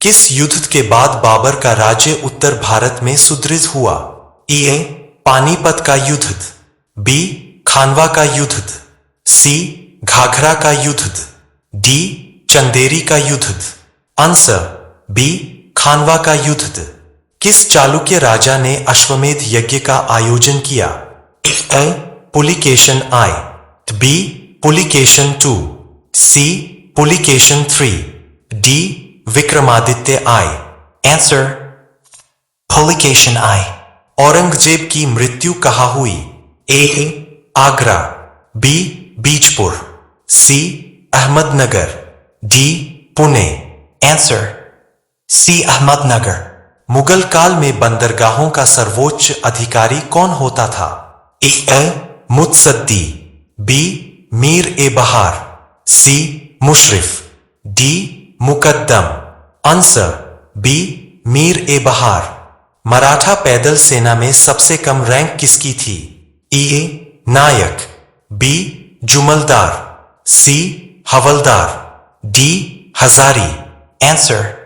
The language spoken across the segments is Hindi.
किस युद्ध के बाद बाबर का राज्य उत्तर भारत में सुदृढ़ हुआ? ए. पानीपत का युद्ध, बी. खानवा का युद्ध, सी. घाघरा का युद्ध, डी. चंदेरी का युद्ध। Answer B. खानवा का युद्ध। किस चालुक्य राजा ने अश्वमेध यज्ञ का आयोजन किया? A. Pulakeshin I, B. Pulakeshin 2, C. Pulakeshin 3, D. Vikramaditya I। Answer Pulakeshin I। Aurangzeb की मृत्यु कहाँ हुई? A. Agra, B. Bijapur, C. Ahmednagar, D. Pune. Answer C. Ahmednagar. Mughal काल में बंदरगाहों का सर्वोच्च अधिकारी कौन होता था? ए. मुत्सद्दी, बी. मीर ए बहार, सी. मुशरिफ, डी. मुकद्दम। Answer B. मीर ए बहार। मराठा पैदल सेना में सबसे कम रैंक किसकी थी? ए. नायक, बी. जुमलदार, सी. हवलदार, डी. हजारी। Answer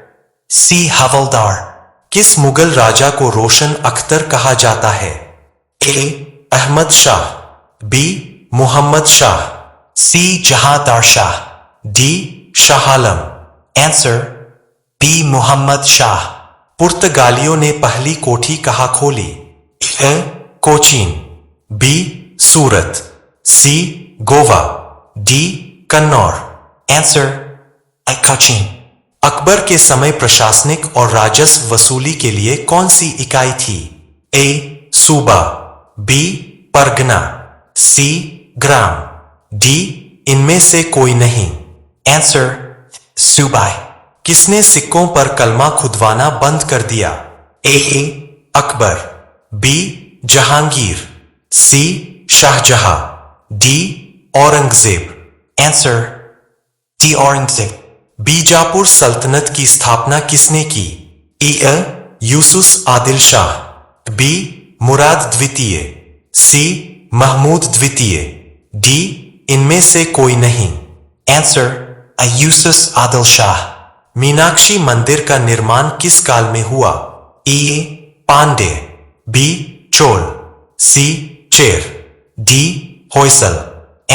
C. हवलदार। किस मुगल राजा को रोशन अख्तर कहा जाता है? A. Ahmad Shah, B. Muhammad Shah, C. Jahandar Shah, D. Shah Alam. Answer B. Muhammad Shah. पुर्तगालियों ने पहली कोठी कहाँ खोली? A. Cochin, B. Surat, C. Goa, D. Kannur. Answer Cochin. Akbar के समय प्रशासनिक और राजस्व वसूली के लिए कौन सी इकाई थी? ए. सूबा, बी. परगना, सी. ग्राम, डी. इनमें से कोई नहीं। आंसर सूबाई। किसने सिक्कों पर कलमा खुदवाना बंद कर दिया? A. Akbar, B. Jahangir, C. Shahjahan, D. Aurangzeb. Answer D. Aurangzeb. Bijapur सल्तनत की स्थापना किसने की? ए. यूसुफ आदिल शाह, बी. मुराद द्वितीय, सी. महमूद द्वितीय, डी. इनमें से कोई नहीं। आंसर यूसुफ आदिल शाह। मीनाक्षी मंदिर का निर्माण किस काल में हुआ? A. Pandya, B. Chola, C. Chera, D. Hoysala.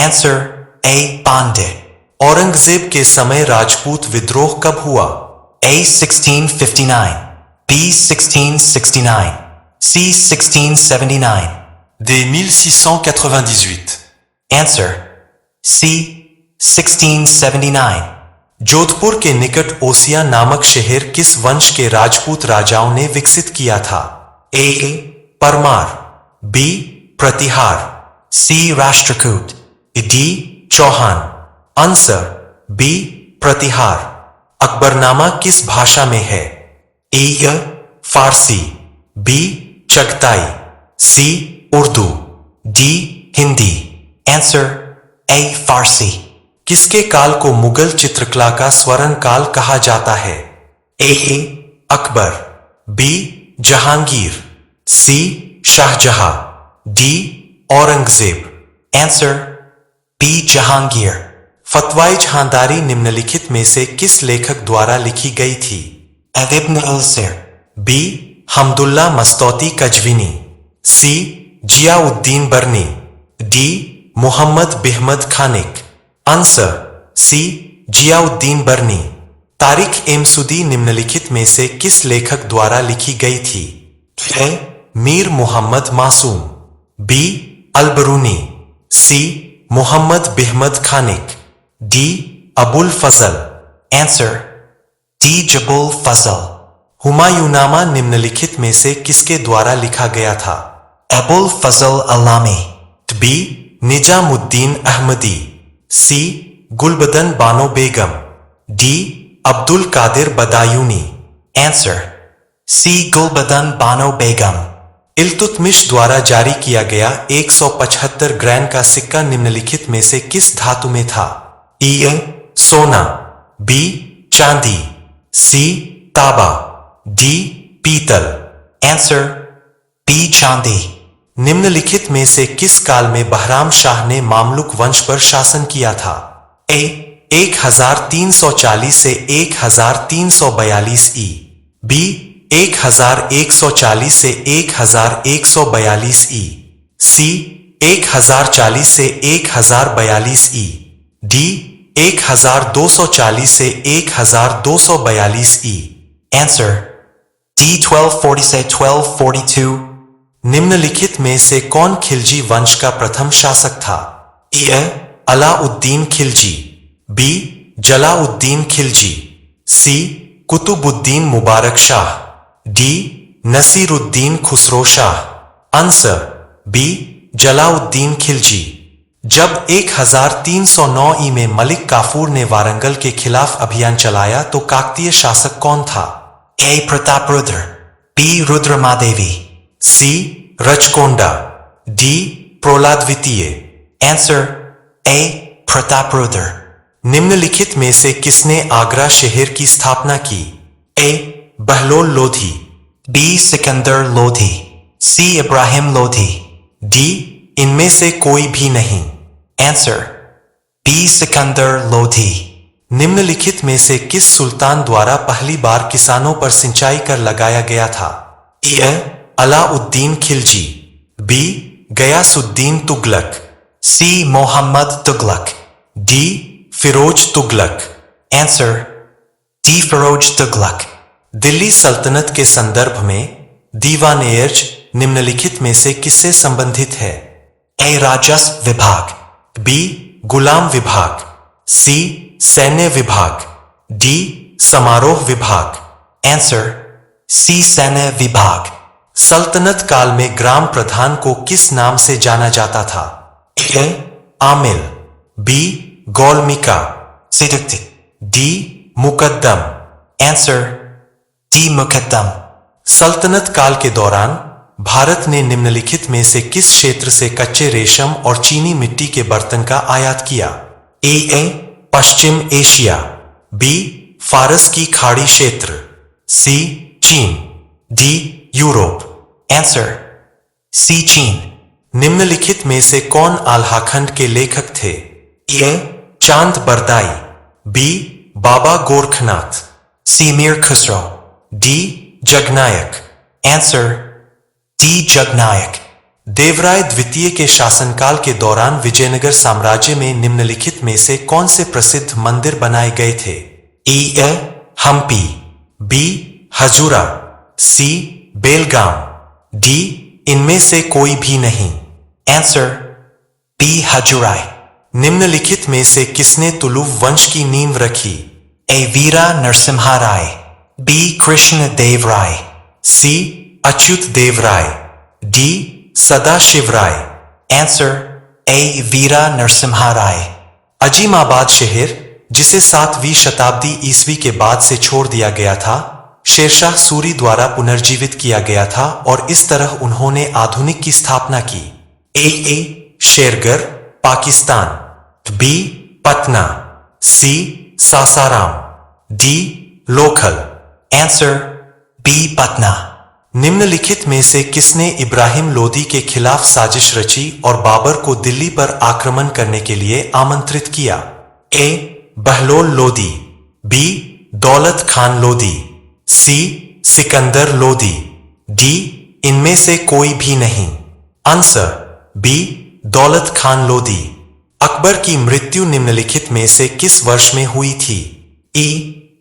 Answer A. Pandya. Aurangzeb के समय राजपूत विद्रोह कब हुआ? A. 1659, B. 1669, C. 1679, D. 1698। Answer C. 1679। Jodhpur के निकट ओसिया नामक शहर किस वंश के राजपूत राजाओं ने विकसित किया था? A. Paramara, B. Pratihara, C. Rashtrakuta, D. Chauhan. Answer B. Pratihara. Akbarnama किस भाषा में है? A. Farsi, B. Chagatai, C. Urdu, D. Hindi. Answer A. Farsi. किसके काल को मुगल चित्रकला का स्वर्ण काल कहा जाता है? A. Akbar, B. Jahangir, C. Shahjahan, D. Aurangzeb. Answer B. Jahangir. Fatawa e Jahandari निम्नलिखित में से किस लेखक द्वारा लिखी गई थी? इब्न अल-सिर, B. Hamdullah Mustawfi Qazvini, C. Ziauddin Barani, D. Muhammad Bihamad Khani. Answer C. Ziauddin Barani. Tarikh M सुदी निम्नलिखित में से किस लेखक द्वारा लिखी गई थी? ए. Mir Muhammad Masum, B. Al Biruni, C. Muhammad Bihamad Khani, D. Abul Fazl. Answer D. Abul Fazl. Humayunnama निम्नलिखित में से किसके द्वारा लिखा गया था? Abul Fazl Allami, B. Nizamuddin Ahmadi, C. Gulbadan Bano Begum, D. Abdul Qadir Badayuni. Answer C. Gulbadan Bano Begum. Iltutmish द्वारा जारी किया गया 175 ग्रैन का सिक्का निम्नलिखित में से किस धातु में था? ए. सोना, बी. चांदी, सी. तांबा, डी. पीतल। Answer B. चांदी। निम्नलिखित में से किस काल में बहराम शाह ने मामलुक वंश पर शासन किया था? ए. 1340 से 1342 ई, बी 1140 से 1142 ई, सी 1040 से 1042 ई, डी 1240 से 1242 ई। Answer D 1240 से 1242। निम्नलिखित में से कौन खिलजी वंश का प्रथम शासक था? A Alauddin Khilji, B Jalaluddin Khilji, C Qutbuddin Mubarak Shah, D Nasiruddin Khusro Shah. Answer B Jalaluddin Khilji. जब 1309 ई में मलिक काफूर ने वारंगल के खिलाफ अभियान चलाया तो काकतीय शासक कौन था? A Prataparudra, B Rudramadevi, C Rachakonda, D Prola Dvitiya. Answer A Prataparudra. निम्नलिखित में से किसने आगरा शहर की स्थापना की? A Bahlol Lodhi, B Sikandar Lodhi, C Ibrahim Lodhi, D इनमें से कोई भी नहीं। Answer B Sikandar Lodhi. निम्नलिखित में से किस सुल्तान द्वारा पहली बार किसानों पर सिंचाई कर लगाया गया था? A Alauddin Khilji, B Ghiyasuddin Tughlaq, C Mohammad Tughlaq, D Firoz Tughlaq. Answer D Firoz Tughlaq. Delhi सल्तनत के संदर्भ में दीवान-ए-अर्ज निम्नलिखित में से किससे संबंधित है? ए राजस्व विभाग, बी गुलाम विभाग, सी सैन्य विभाग, डी समारोह विभाग। Answer सी सैन्य विभाग। सल्तनत काल में ग्राम प्रधान को किस नाम से जाना जाता था? ए आमिल, बी गौलमिका, सिद्दीकी, डी मुकद्दम। Answer डी मुकद्दम। सल्तनत काल के दौरान भारत ने निम्नलिखित में से किस क्षेत्र से कच्चे रेशम और चीनी मिट्टी के बर्तन का आयात किया? ए पश्चिम एशिया, बी फारस की खाड़ी क्षेत्र, सी चीन, डी यूरोप। Answer सी चीन। निम्नलिखित में से कौन आल्हाखंड के लेखक थे? A Chand Bardai, B Baba Gorakhnath, C Mir Khusro, D Jagnayak. Answer D Jagnayak. Devaraya द्वितीय के शासनकाल के दौरान विजयनगर साम्राज्य में निम्नलिखित में से कौन से प्रसिद्ध मंदिर बनाए गए थे? A Hampi, B Hazara, C Belgaum, D इनमें से कोई भी नहीं। Answer बी हजूराई। निम्नलिखित में से किसने तुलुव वंश की नींव रखी? A Veera Narasimha Raya, B Krishna Deva Raya, C Achyuta Deva Raya, D Sadashiva Raya. Answer A Veera Narasimha Raya. Azimabad शहर, जिसे 7वीं शताब्दी ईस्वी के बाद से छोड़ दिया गया था, शेरशाह सूरी द्वारा पुनर्जीवित किया गया था और इस तरह उन्होंने आधुनिक की स्थापना की। A Shergarh Pakistan, B Patna, C Sasaram, D Lothal. Answer B Patna. निम्नलिखित में से किसने इब्राहिम लोदी के खिलाफ साजिश रची और बाबर को दिल्ली पर आक्रमण करने के लिए आमंत्रित किया? ए बहलोल लोदी, बी दौलत खान लोदी, सी सिकंदर लोदी, डी इनमें से कोई भी नहीं। आंसर बी दौलत खान लोदी। अकबर की मृत्यु निम्नलिखित में से किस वर्ष में हुई थी? ई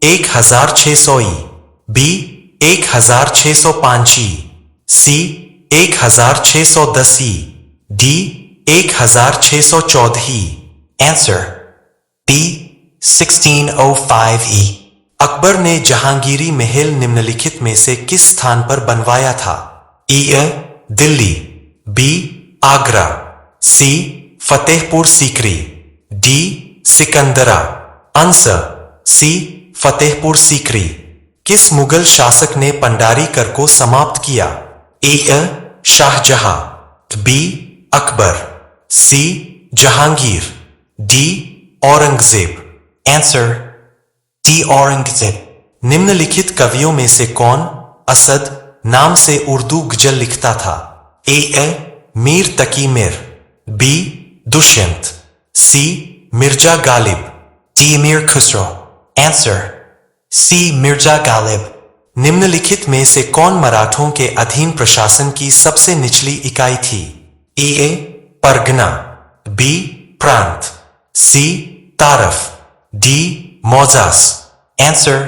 1600 ई, बी 1605 ई, सी 1610 ई, डी 1614 ई। Answer बी 1605 ई। अकबर ने जहांगीरी महल निम्नलिखित में से किस स्थान पर बनवाया था? A Delhi, B Agra, C Fatehpur Sikri, D Sikandra. Answer C Fatehpur Sikri. किस मुगल शासक ने पंडारी कर को समाप्त किया? A Shah Jahan, B Akbar, C Jahangir, D Aurangzeb. Answer D Aurangzeb. निम्नलिखित कवियों में से कौन असद नाम से उर्दू गजल लिखता था? A Mir Taqi Mir, B Dushyant, C Mirza Ghalib, D. Amir Khusro. Answer. C. Mirza Ghalib. निम्नलिखित में से कौन मराठों के अधीन प्रशासन की सबसे निचली इकाई थी? ए. परगना, बी. प्रांत, सी. तारफ, डी. मौजास। Answer.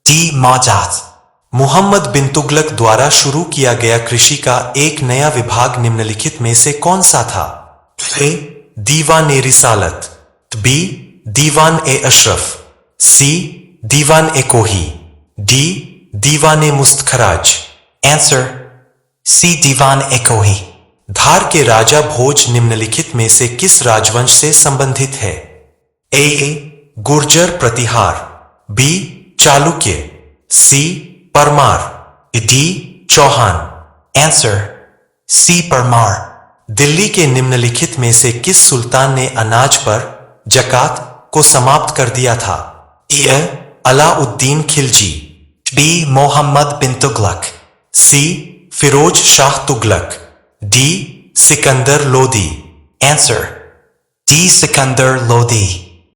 D. Maujaz. Muhammad bin Tughlaq द्वारा शुरू किया गया कृषि का एक नया विभाग निम्नलिखित में से कौन सा था? ए. दीवान ए रिसालत, बी. दीवान ए अशरफ, सी. दीवान ए कोही, डी. दीवान ए मुस्तखराज। Answer. C. Diwan e Kohi. धार के राजा भोज निम्नलिखित में से किस राजवंश से संबंधित है? A. Gurjara Pratihara, B. Chalukya, C. Paramara, D. Chauhan. Answer. C. Parmar. दिल्ली के निम्नलिखित में से किस सुल्तान ने अनाज पर जकात को समाप्त कर दिया था? A. Alauddin Khilji, B. Muhammad bin Tughlaq. C. Firoz Shah Tughlaq, D. Sikandar Lodi. Answer. D. Sikandar Lodi.